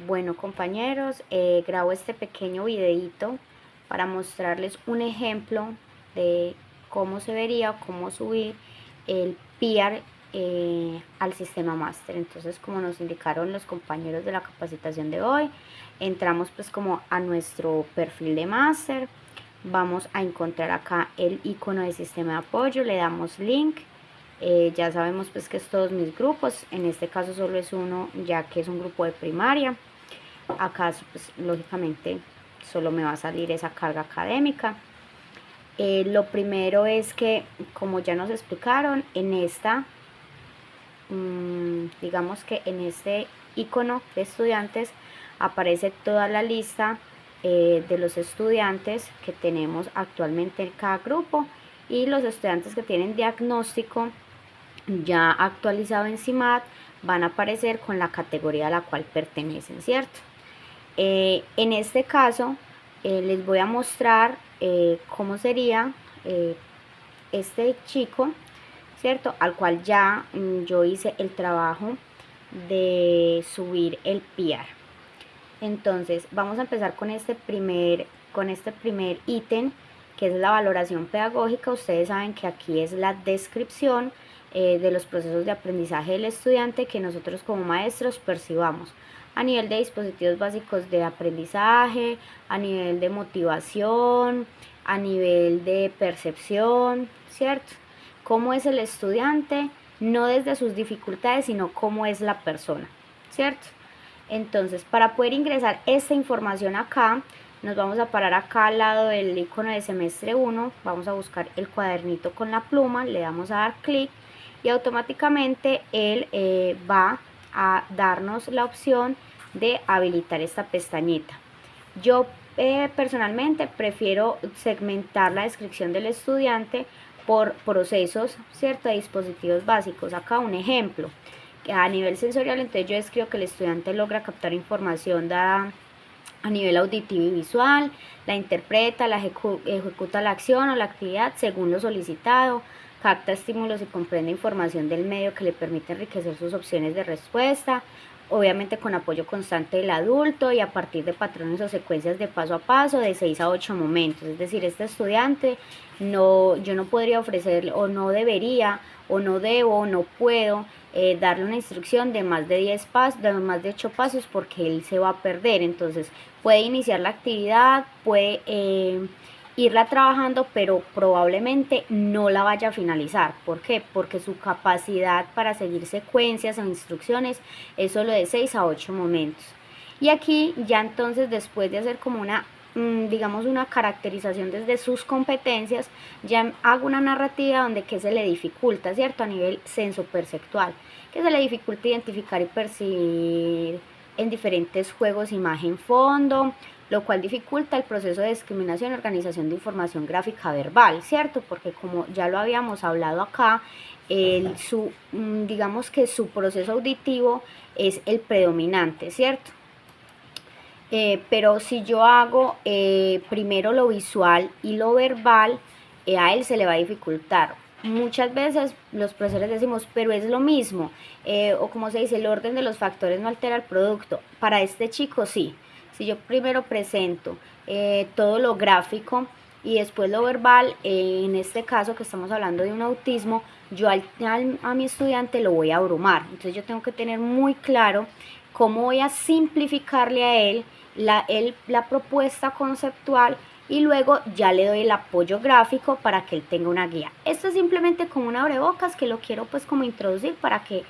Bueno, compañeros, grabo este pequeño videito para mostrarles un ejemplo de cómo se vería o cómo subir el PIAR al sistema máster. Entonces, como nos indicaron los compañeros de la capacitación de hoy, entramos pues como a nuestro perfil de máster. Vamos a encontrar acá el icono de sistema de apoyo, le damos link. Ya sabemos pues que es todos mis grupos, en este caso solo es uno ya que es un grupo de primaria. Acá pues lógicamente solo me va a salir esa carga académica. Lo primero es que, como ya nos explicaron, en esta digamos que en este icono de estudiantes aparece toda la lista de los estudiantes que tenemos actualmente en cada grupo, y los estudiantes que tienen diagnóstico ya actualizado en CIMAD van a aparecer con la categoría a la cual pertenecen, ¿cierto? En este caso les voy a mostrar cómo sería este chico, ¿cierto? Al cual ya yo hice el trabajo de subir el PIAR. Entonces vamos a empezar con este primer ítem, que es la valoración pedagógica. Ustedes saben que aquí es la descripción de los procesos de aprendizaje del estudiante que nosotros como maestros percibamos a nivel de dispositivos básicos de aprendizaje, a nivel de motivación, a nivel de percepción, ¿cierto? Cómo es el estudiante, no desde sus dificultades, sino cómo es la persona, ¿cierto? Entonces, para poder ingresar esta información acá, nos vamos a parar acá al lado del icono de semestre 1, vamos a buscar el cuadernito con la pluma, le damos a dar clic y automáticamente él va a darnos la opción de habilitar esta pestañita. Yo personalmente prefiero segmentar la descripción del estudiante por procesos, ¿cierto?, de dispositivos básicos. Acá un ejemplo. A nivel sensorial, entonces yo describo que el estudiante logra captar información dada a nivel auditivo y visual, la interpreta, la ejecuta la acción o la actividad según lo solicitado, capta estímulos y comprende información del medio que le permite enriquecer sus opciones de respuesta, obviamente con apoyo constante del adulto y a partir de patrones o secuencias de paso a paso de 6 a 8 momentos. Es decir, este estudiante yo no podría ofrecerle, o no debería, o no debo, o no puedo darle una instrucción de más de 10 pasos, de más de 8 pasos, porque él se va a perder. Entonces puede iniciar la actividad, puede irla trabajando, pero probablemente no la vaya a finalizar. ¿Por qué? Porque su capacidad para seguir secuencias o instrucciones es solo de 6 a 8 momentos. Y aquí ya entonces, después de hacer como una digamos una caracterización desde sus competencias, ya hago una narrativa donde qué se le dificulta, ¿cierto? A nivel sensoperceptual, que se le dificulta identificar y percibir en diferentes juegos imagen-fondo, lo cual dificulta el proceso de discriminación y organización de información gráfica verbal, ¿cierto? Porque como ya lo habíamos hablado acá, digamos que su proceso auditivo es el predominante, ¿cierto? Pero si yo hago primero lo visual y lo verbal, a él se le va a dificultar. Muchas veces los profesores decimos, pero es lo mismo, o como se dice, el orden de los factores no altera el producto. Para este chico sí. Si yo primero presento todo lo gráfico y después lo verbal, en este caso que estamos hablando de un autismo, yo a mi estudiante lo voy a abrumar. Entonces yo tengo que tener muy claro cómo voy a simplificarle a él la propuesta conceptual, y luego ya le doy el apoyo gráfico para que él tenga una guía. Esto es simplemente como un abrebocas que lo quiero pues como introducir para que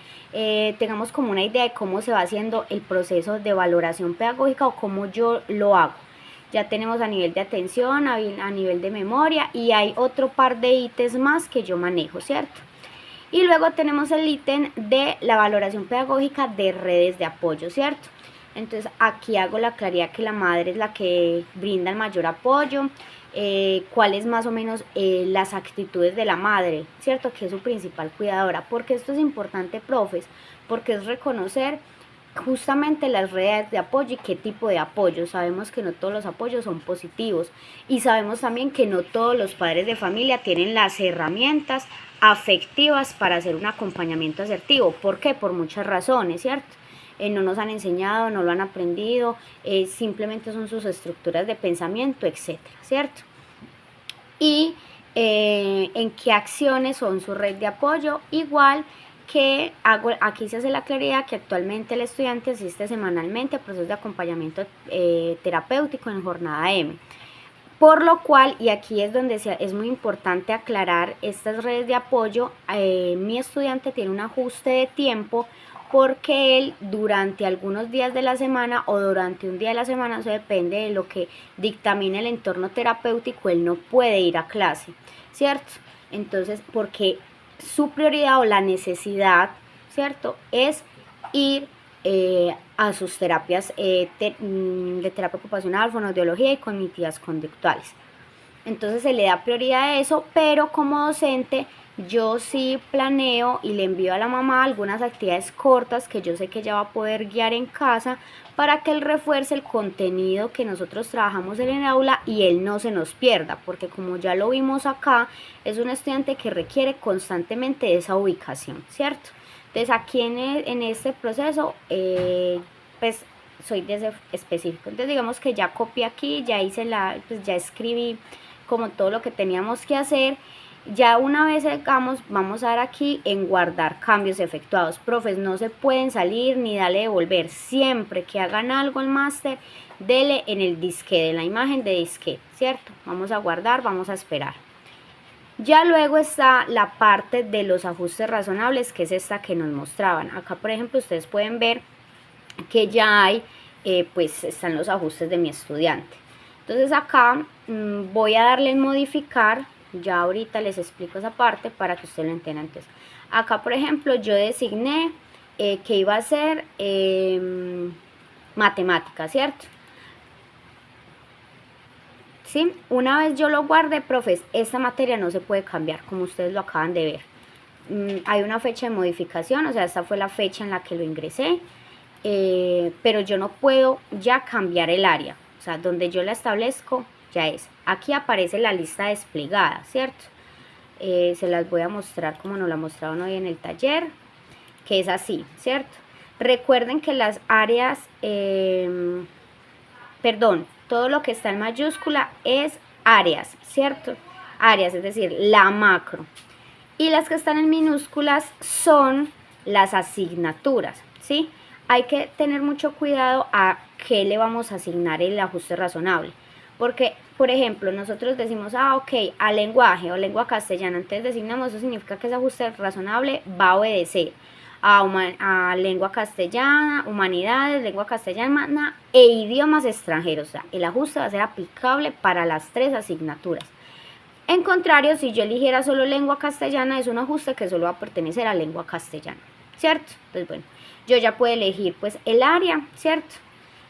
tengamos como una idea de cómo se va haciendo el proceso de valoración pedagógica o cómo yo lo hago. Ya tenemos a nivel de atención, a nivel de memoria, y hay otro par de ítems más que yo manejo, ¿cierto? Y luego tenemos el ítem de la valoración pedagógica de redes de apoyo, ¿cierto? Entonces aquí hago la claridad que la madre es la que brinda el mayor apoyo, cuáles más o menos las actitudes de la madre, ¿cierto? Que es su principal cuidadora. Porque esto es importante, profes, porque es reconocer justamente las redes de apoyo y qué tipo de apoyo. Sabemos que no todos los apoyos son positivos, y sabemos también que no todos los padres de familia tienen las herramientas afectivas para hacer un acompañamiento asertivo. ¿Por qué? Por muchas razones, ¿cierto? no nos han enseñado, no lo han aprendido, simplemente son sus estructuras de pensamiento, etcétera, ¿cierto? Y en qué acciones son su red de apoyo, igual que aquí se hace la claridad que actualmente el estudiante asiste semanalmente a procesos de acompañamiento terapéutico en jornada M. Por lo cual, y aquí es donde es muy importante aclarar estas redes de apoyo, mi estudiante tiene un ajuste de tiempo porque él durante algunos días de la semana o durante un día de la semana, eso depende de lo que dictamine el entorno terapéutico, él no puede ir a clase, ¿cierto? Entonces, porque su prioridad o la necesidad, ¿cierto?, es ir a sus terapias de terapia ocupacional, fonoaudiología y cognitivas conductuales. Entonces se le da prioridad a eso, pero como docente yo sí planeo y le envío a la mamá algunas actividades cortas que yo sé que ella va a poder guiar en casa para que él refuerce el contenido que nosotros trabajamos en el aula y él no se nos pierda, porque como ya lo vimos acá, es un estudiante que requiere constantemente esa ubicación, ¿cierto? Entonces aquí en este proceso, pues soy de específico. Entonces digamos que ya copié aquí, ya hice pues ya escribí como todo lo que teníamos que hacer. Ya una vez hagamos, vamos a dar aquí en guardar cambios efectuados. Profes, no se pueden salir ni darle devolver. Siempre que hagan algo el máster, dele en el disquete, en la imagen de disquete, ¿cierto? Vamos a guardar, vamos a esperar. Ya luego está la parte de los ajustes razonables, que es esta que nos mostraban. Acá, por ejemplo, ustedes pueden ver que ya hay, pues están los ajustes de mi estudiante. Entonces acá voy a darle en modificar, ya ahorita les explico esa parte para que ustedes lo entiendan. Entonces, acá, por ejemplo, yo designé que iba a ser matemática, ¿cierto? ¿Sí? Una vez yo lo guarde, profes, esta materia no se puede cambiar, como ustedes lo acaban de ver. Hay una fecha de modificación, o sea, esta fue la fecha en la que lo ingresé, pero yo no puedo ya cambiar el área, o sea, donde yo la establezco ya es. Aquí aparece la lista desplegada, ¿cierto? Se las voy a mostrar como nos la mostraron hoy en el taller, que es así, ¿cierto? Recuerden que las áreas, todo lo que está en mayúscula es áreas, ¿cierto? Áreas, es decir, la macro. Y las que están en minúsculas son las asignaturas, ¿sí? Hay que tener mucho cuidado a qué le vamos a asignar el ajuste razonable. Porque, por ejemplo, nosotros decimos, ok, a lenguaje o lengua castellana, entonces designamos, eso significa que ese ajuste razonable va a obedecer a lengua castellana, humanidades, lengua castellana e idiomas extranjeros. O sea, el ajuste va a ser aplicable para las 3 asignaturas. En contrario, si yo eligiera solo lengua castellana, es un ajuste que solo va a pertenecer a lengua castellana, ¿cierto? Entonces, bueno, yo ya puedo elegir pues el área, ¿cierto?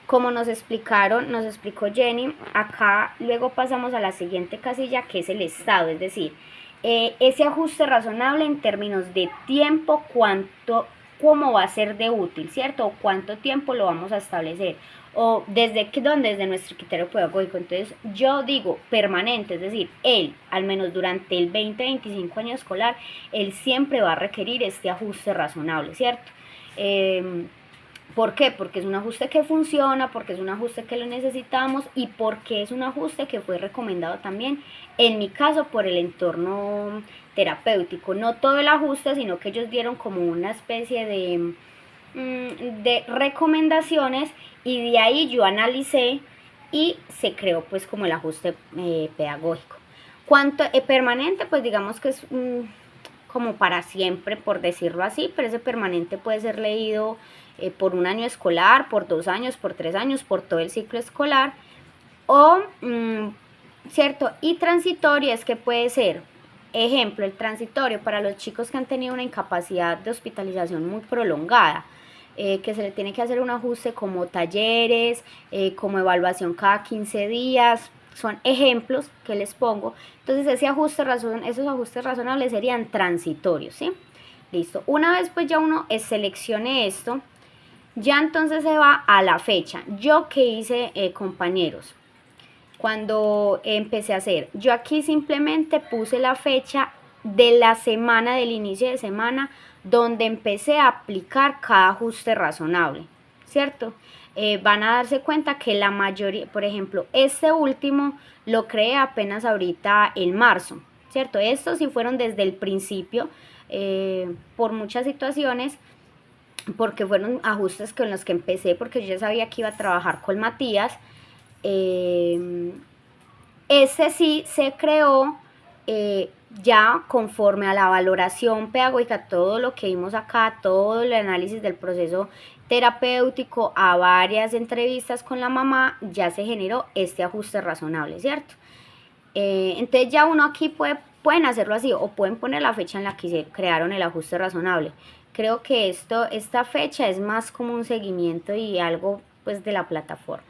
Como nos explicó Jenny, acá luego pasamos a la siguiente casilla, que es el estado, es decir, ese ajuste razonable en términos de tiempo, cómo va a ser de útil, ¿cierto? O cuánto tiempo lo vamos a establecer, o desde nuestro criterio pedagógico. Entonces yo digo permanente, es decir, él, al menos durante el 20-25 año escolar, él siempre va a requerir este ajuste razonable, ¿cierto? ¿Por qué? Porque es un ajuste que funciona, porque es un ajuste que lo necesitamos y porque es un ajuste que fue recomendado también, en mi caso, por el entorno terapéutico. No todo el ajuste, sino que ellos dieron como una especie de recomendaciones y de ahí yo analicé y se creó pues como el ajuste pedagógico. ¿Cuánto permanente? Pues digamos que es como para siempre, por decirlo así, pero ese permanente puede ser leído por un año escolar, por 2 años, por 3 años, por todo el ciclo escolar, o, ¿cierto? Y transitorio es que puede ser, ejemplo, el transitorio para los chicos que han tenido una incapacidad de hospitalización muy prolongada, que se le tiene que hacer un ajuste como talleres, como evaluación cada 15 días, son ejemplos que les pongo. Entonces esos ajustes razonables serían transitorios, ¿sí? Listo. Una vez pues ya uno seleccione esto, ya entonces se va a la fecha. Yo qué hice, compañeros, cuando empecé a hacer, yo aquí simplemente puse la fecha de la semana, del inicio de semana, donde empecé a aplicar cada ajuste razonable. ¿cierto? Van a darse cuenta que la mayoría, por ejemplo, este último lo creé apenas ahorita en marzo, ¿cierto? Estos sí fueron desde el principio, por muchas situaciones, porque fueron ajustes con los que empecé, porque yo ya sabía que iba a trabajar con Matías. Ese sí se creó ya conforme a la valoración pedagógica, todo lo que vimos acá, todo el análisis del proceso terapéutico, a varias entrevistas con la mamá, ya se generó este ajuste razonable, ¿cierto? Entonces ya uno aquí pueden hacerlo así, o pueden poner la fecha en la que se crearon el ajuste razonable. Creo que esta fecha es más como un seguimiento y algo pues de la plataforma.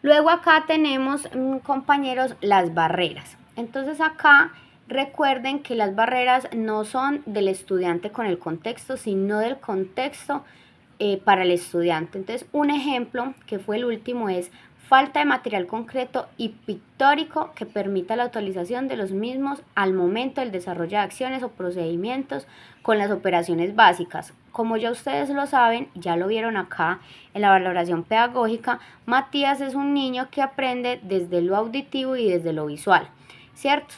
Luego acá tenemos, compañeros, las barreras. Entonces acá recuerden que las barreras no son del estudiante con el contexto, sino del contexto para el estudiante. Entonces un ejemplo, que fue el último, es falta de material concreto y pictórico que permita la utilización de los mismos al momento del desarrollo de acciones o procedimientos con las operaciones básicas. Como ya ustedes lo saben, ya lo vieron acá en la valoración pedagógica, Matías es un niño que aprende desde lo auditivo y desde lo visual, ¿cierto?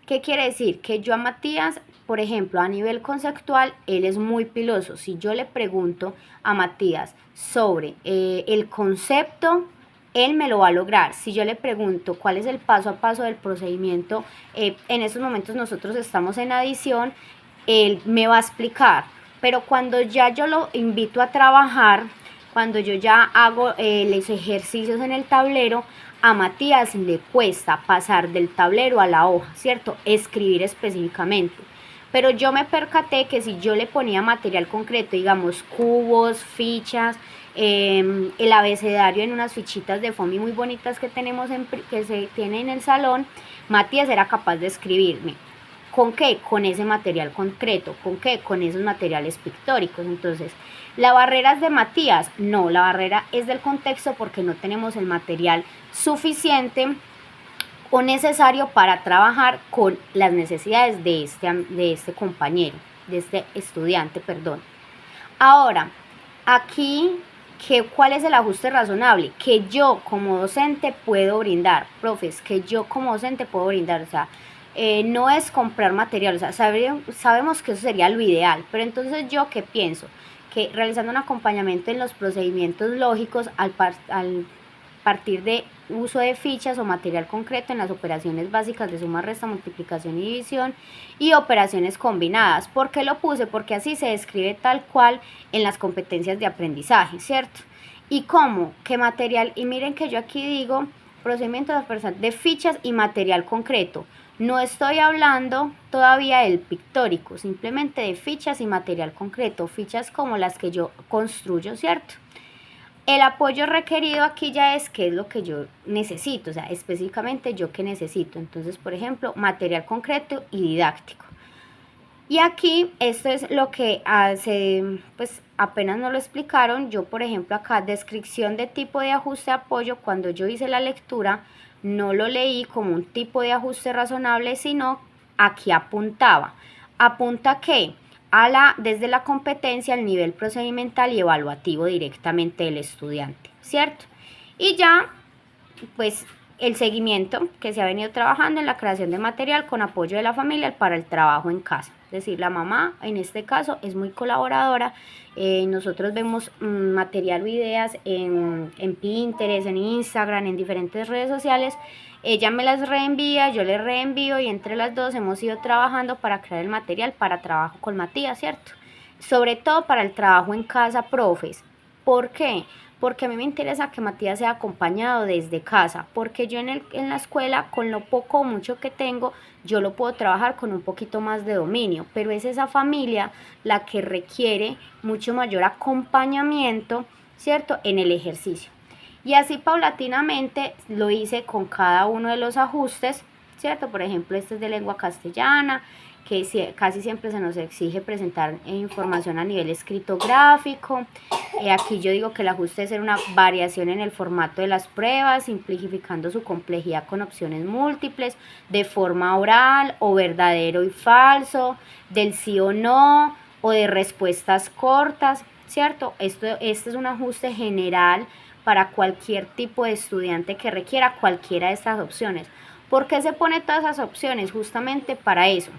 ¿Qué quiere decir? Que yo a Matías, por ejemplo, a nivel conceptual, él es muy piloso. Si yo le pregunto a Matías sobre el concepto, él me lo va a lograr. Si yo le pregunto cuál es el paso a paso del procedimiento, en estos momentos nosotros estamos en adición, él me va a explicar. Pero cuando ya yo lo invito a trabajar, cuando yo ya hago los ejercicios en el tablero, a Matías le cuesta pasar del tablero a la hoja, ¿cierto? Escribir específicamente. Pero yo me percaté que si yo le ponía material concreto, digamos cubos, fichas, el abecedario en unas fichitas de foamy muy bonitas que tenemos que se tiene en el salón, Matías era capaz de escribirme. ¿Con qué? Con ese material concreto. ¿Con qué? Con esos materiales pictóricos. Entonces, ¿la barrera es de Matías? No, la barrera es del contexto porque no tenemos el material suficiente o necesario para trabajar con las necesidades de este compañero, de este estudiante, perdón. Ahora, aquí, ¿cuál es el ajuste razonable? Que yo como docente puedo brindar, profes, que yo como docente puedo brindar, o sea, no es comprar material, o sea, sabemos que eso sería lo ideal, pero entonces yo ¿qué pienso? Que realizando un acompañamiento en los procedimientos lógicos al partir de uso de fichas o material concreto en las operaciones básicas de suma, resta, multiplicación y división y operaciones combinadas. ¿Por qué lo puse? Porque así se describe tal cual en las competencias de aprendizaje, ¿cierto? ¿Y cómo? ¿Qué material? Y miren que yo aquí digo procedimientos de fichas y material concreto. No estoy hablando todavía del pictórico, simplemente de fichas y material concreto, fichas como las que yo construyo, ¿cierto? El apoyo requerido aquí ya es qué es lo que yo necesito, o sea, específicamente yo qué necesito. Entonces, por ejemplo, material concreto y didáctico. Y aquí esto es lo que hace, pues apenas nos lo explicaron. Yo, por ejemplo, acá descripción de tipo de ajuste de apoyo, cuando yo hice la lectura, no lo leí como un tipo de ajuste razonable, sino aquí apuntaba. ¿Apunta qué? Desde la competencia al nivel procedimental y evaluativo directamente del estudiante, ¿cierto? Y ya, pues, el seguimiento que se ha venido trabajando en la creación de material con apoyo de la familia para el trabajo en casa. Es decir, la mamá en este caso es muy colaboradora. Nosotros vemos material o ideas en Pinterest, en Instagram, en diferentes redes sociales. Ella me las reenvía, yo le reenvío y entre las dos hemos ido trabajando para crear el material para trabajo con Matías, ¿cierto? Sobre todo para el trabajo en casa, profes. ¿Por qué? Porque a mí me interesa que Matías sea acompañado desde casa, porque yo en la escuela, con lo poco o mucho que tengo, yo lo puedo trabajar con un poquito más de dominio, pero es esa familia la que requiere mucho mayor acompañamiento, ¿cierto?, en el ejercicio. Y así paulatinamente lo hice con cada uno de los ajustes, ¿cierto? Por ejemplo, este es de lengua castellana, que casi siempre se nos exige presentar información a nivel escrito gráfico. Aquí yo digo que el ajuste es una variación en el formato de las pruebas, simplificando su complejidad con opciones múltiples, de forma oral o verdadero y falso, del sí o no, o de respuestas cortas. ¿cierto? Este es un ajuste general para cualquier tipo de estudiante que requiera cualquiera de estas opciones. ¿Por qué se pone todas esas opciones? Justamente para eso.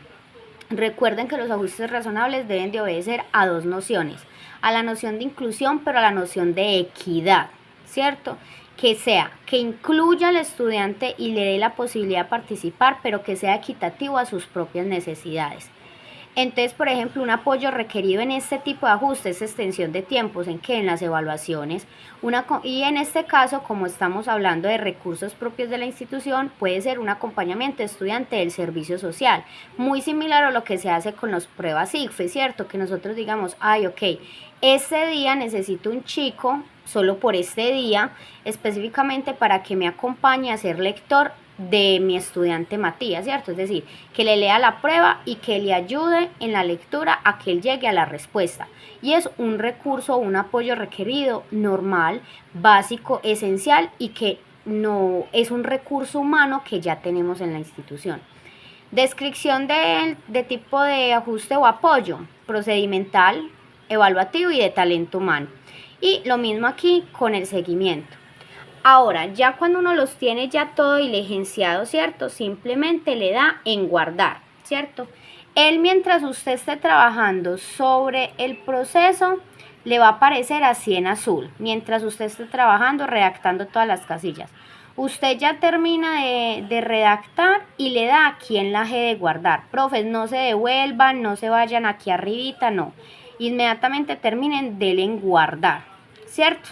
Recuerden que los ajustes razonables deben de obedecer a dos nociones, a la noción de inclusión, pero a la noción de equidad, ¿cierto? Que incluya al estudiante y le dé la posibilidad de participar, pero que sea equitativo a sus propias necesidades. Entonces, por ejemplo, un apoyo requerido en este tipo de ajustes es extensión de tiempos, ¿en qué? En las evaluaciones. Y en este caso, como estamos hablando de recursos propios de la institución, puede ser un acompañamiento estudiante del servicio social, muy similar a lo que se hace con las pruebas ICFES, ¿cierto? Que nosotros digamos, ay, ok, este día necesito un chico, solo por este día, específicamente para que me acompañe a ser lector de mi estudiante Matías, ¿cierto? Es decir, que le lea la prueba y que le ayude en la lectura a que él llegue a la respuesta. Y es un recurso, un apoyo requerido, normal, básico, esencial y que no es un recurso humano que ya tenemos en la institución. Descripción de tipo de ajuste o apoyo, procedimental, evaluativo y de talento humano. Y lo mismo aquí con el seguimiento. Ahora, ya cuando uno los tiene ya todo diligenciado, ¿cierto? Simplemente le da en guardar, ¿cierto? Él, mientras usted esté trabajando sobre el proceso, le va a aparecer así en azul, mientras usted esté trabajando, redactando todas las casillas. Usted ya termina de redactar y le da aquí en la G de guardar. Profes, no se devuelvan, no se vayan aquí arribita, no. Inmediatamente terminen, denle en guardar, ¿cierto?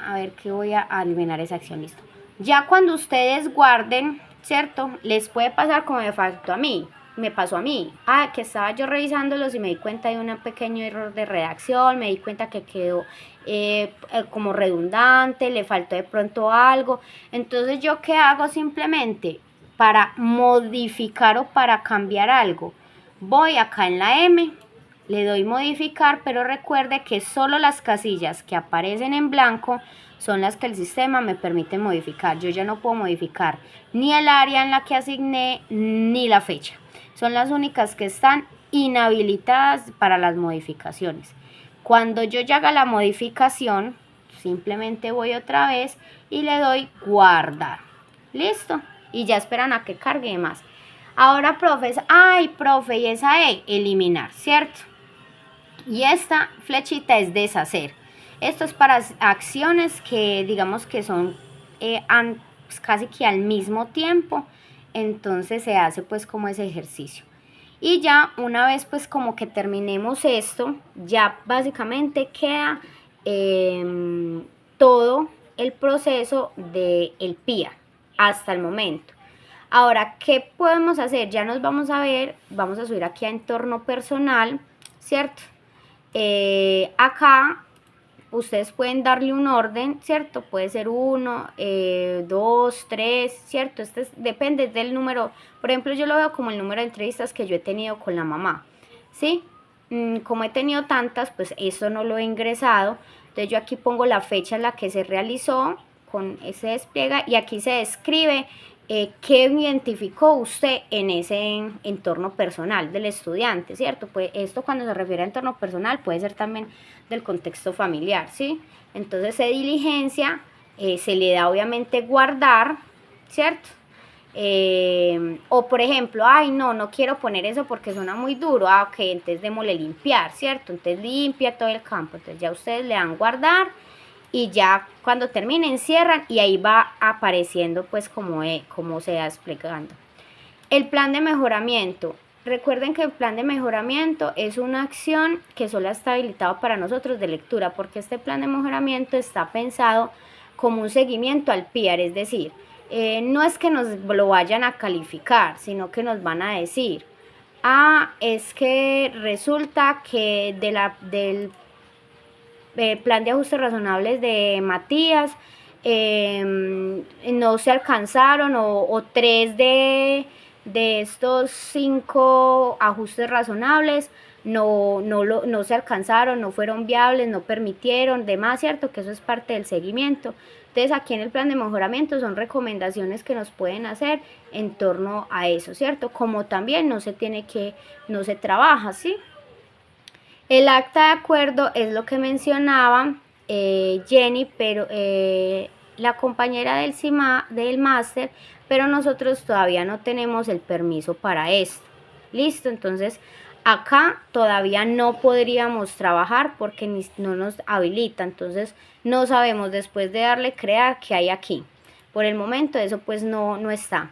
A ver que voy a eliminar esa acción, listo. Ya cuando ustedes guarden, ¿cierto? Les puede pasar como me pasó a mí. Que estaba yo revisándolos y me di cuenta de un pequeño error de redacción, me di cuenta que quedó como redundante, le faltó de pronto algo. Entonces, ¿yo qué hago? Simplemente para modificar o para cambiar algo, voy acá en la M, le doy modificar, pero recuerde que solo las casillas que aparecen en blanco son las que el sistema me permite modificar. Yo ya no puedo modificar ni el área en la que asigné ni la fecha. Son las únicas que están inhabilitadas para las modificaciones. Cuando yo ya haga la modificación, simplemente voy otra vez y le doy guardar. Listo. Y ya esperan a que cargue más. Ahora, profes, profe, y esa E, eliminar, ¿cierto? Y esta flechita es deshacer. Esto es para acciones que digamos que son casi que al mismo tiempo. Entonces se hace pues como ese ejercicio. Y ya una vez pues como que terminemos esto, ya básicamente queda todo el proceso del PIA hasta el momento. Ahora, ¿qué podemos hacer? Ya nos vamos a ver, vamos a subir aquí a entorno personal, ¿cierto? Acá ustedes pueden darle un orden, ¿cierto? Puede ser 1, 2, 3, ¿cierto? Depende del número. Por ejemplo, yo lo veo como el número de entrevistas que yo he tenido con la mamá, ¿sí? Como he tenido tantas, pues eso no lo he ingresado. Entonces yo aquí pongo la fecha en la que se realizó con ese despliega y aquí se describe qué identificó usted en ese entorno personal del estudiante, ¿cierto? Pues esto cuando se refiere a entorno personal puede ser también del contexto familiar, ¿sí? Entonces se diligencia, se le da obviamente guardar, ¿cierto? O por ejemplo, no quiero poner eso porque suena muy duro, ok, entonces démosle limpiar, ¿cierto? Entonces limpia todo el campo, entonces ya ustedes le dan guardar y ya cuando terminen cierran y ahí va apareciendo pues como se va desplegando. El plan de mejoramiento. Recuerden que el plan de mejoramiento es una acción que solo está habilitado para nosotros de lectura, porque este plan de mejoramiento está pensado como un seguimiento al PIAR, es decir, no es que nos lo vayan a calificar, sino que nos van a decir, es que resulta que del plan de ajustes razonables de Matías no se alcanzaron o 3 de estos 5 ajustes razonables no se alcanzaron, no fueron viables, no permitieron, demás, ¿cierto? Que eso es parte del seguimiento. Entonces aquí en el plan de mejoramiento son recomendaciones que nos pueden hacer en torno a eso, ¿cierto? Como también no se trabaja, ¿sí? El acta de acuerdo es lo que mencionaba Jenny, pero la compañera del CIMA, del máster, pero nosotros todavía no tenemos el permiso para esto. Listo, entonces acá todavía no podríamos trabajar porque no nos habilita, entonces no sabemos después de darle crear qué hay aquí. Por el momento eso pues no está.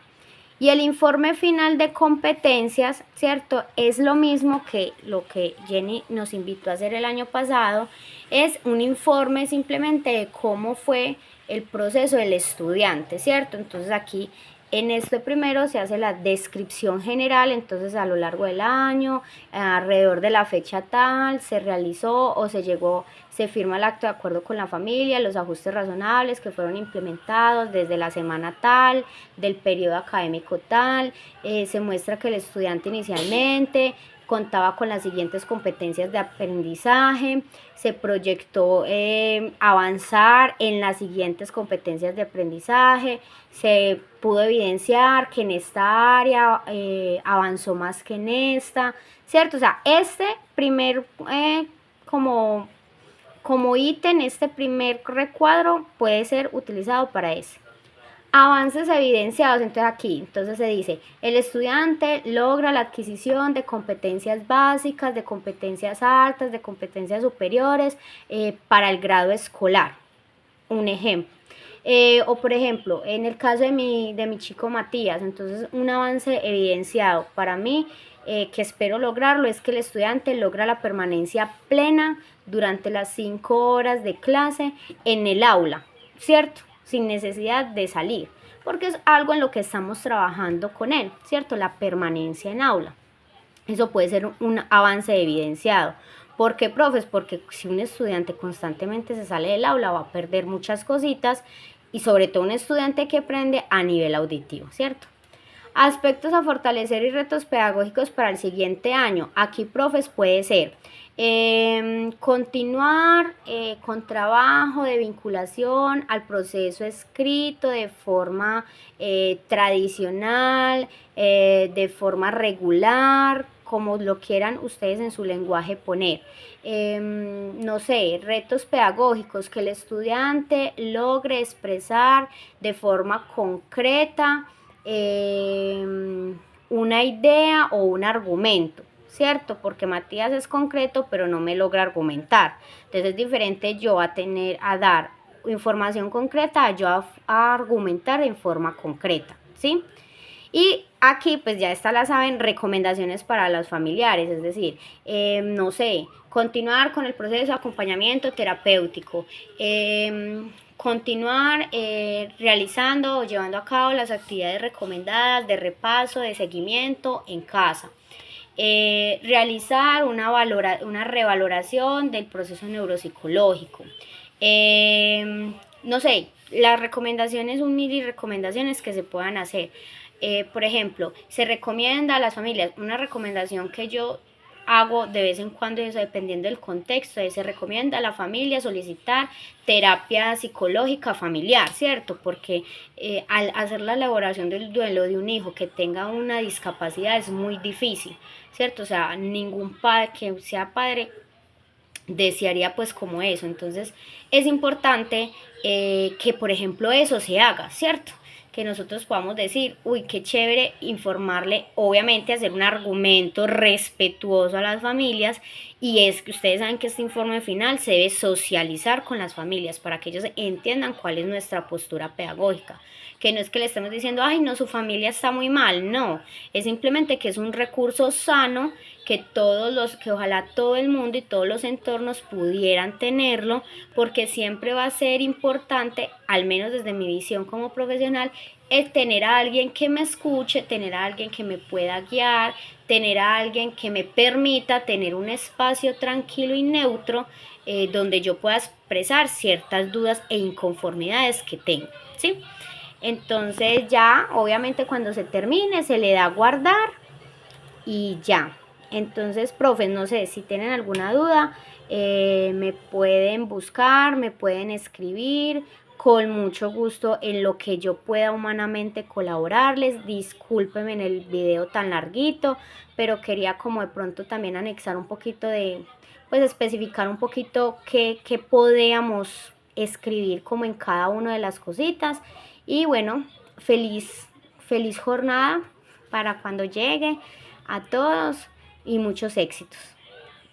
Y el informe final de competencias, ¿cierto? Es lo mismo que lo que Jenny nos invitó a hacer el año pasado. Es un informe simplemente de cómo fue el proceso del estudiante, ¿cierto? Entonces aquí en este primero se hace la descripción general, entonces a lo largo del año, alrededor de la fecha tal, se realizó o se firma el acto de acuerdo con la familia, los ajustes razonables que fueron implementados desde la semana tal, del periodo académico tal, se muestra que el estudiante inicialmente contaba con las siguientes competencias de aprendizaje, se proyectó avanzar en las siguientes competencias de aprendizaje, se pudo evidenciar que en esta área avanzó más que en esta, ¿cierto? O sea, este primer como ítem, este primer recuadro puede ser utilizado para eso. Avances evidenciados, entonces se dice, el estudiante logra la adquisición de competencias básicas, de competencias altas, de competencias superiores para el grado escolar. Un ejemplo. O por ejemplo, en el caso de mi chico Matías, entonces un avance evidenciado para mí, que espero lograrlo, es que el estudiante logra la permanencia plena durante las 5 horas de clase en el aula, ¿cierto? Sin necesidad de salir, porque es algo en lo que estamos trabajando con él, ¿cierto? La permanencia en aula. Eso puede ser un avance evidenciado. ¿Por qué, profes? Porque si un estudiante constantemente se sale del aula va a perder muchas cositas y sobre todo un estudiante que aprende a nivel auditivo, ¿cierto? Aspectos a fortalecer y retos pedagógicos para el siguiente año. Aquí, profes, puede ser continuar con trabajo de vinculación al proceso escrito de forma tradicional, de forma regular, como lo quieran ustedes en su lenguaje poner. No sé, retos pedagógicos, que el estudiante logre expresar de forma concreta una idea o un argumento, ¿cierto? Porque Matías es concreto, pero no me logra argumentar. Entonces es diferente yo a dar información concreta, a yo a argumentar en forma concreta, ¿sí? Y aquí pues ya la saben, recomendaciones para los familiares, es decir, no sé, continuar con el proceso de acompañamiento terapéutico, continuar realizando o llevando a cabo las actividades recomendadas de repaso, de seguimiento en casa. Realizar una revaloración del proceso neuropsicológico. No sé, las recomendaciones, un mini recomendaciones que se puedan hacer. Por ejemplo, se recomienda a las familias, una recomendación que yo hago de vez en cuando, eso dependiendo del contexto, se recomienda a la familia solicitar terapia psicológica familiar, ¿cierto? Porque al hacer la elaboración del duelo de un hijo que tenga una discapacidad es muy difícil, ¿cierto? O sea, ningún padre que sea padre desearía pues como eso. Entonces es importante que por ejemplo eso se haga, ¿cierto? Que nosotros podamos decir, uy, qué chévere informarle, obviamente hacer un argumento respetuoso a las familias, y es que ustedes saben que este informe final se debe socializar con las familias para que ellos entiendan cuál es nuestra postura pedagógica, que no es que le estemos diciendo, ay, no, su familia está muy mal, no, es simplemente que es un recurso sano que ojalá todo el mundo y todos los entornos pudieran tenerlo, porque siempre va a ser importante, al menos desde mi visión como profesional, es tener a alguien que me escuche, tener a alguien que me pueda guiar, tener a alguien que me permita tener un espacio tranquilo y neutro donde yo pueda expresar ciertas dudas e inconformidades que tengo, ¿sí? Entonces ya, obviamente cuando se termine, se le da a guardar y ya. Entonces, profes, no sé si tienen alguna duda, me pueden buscar, me pueden escribir, con mucho gusto en lo que yo pueda humanamente colaborarles. Discúlpenme en el video tan larguito, pero quería como de pronto también anexar un poquito de, pues especificar un poquito qué podíamos escribir como en cada una de las cositas. Y bueno, feliz jornada para cuando llegue a todos y muchos éxitos.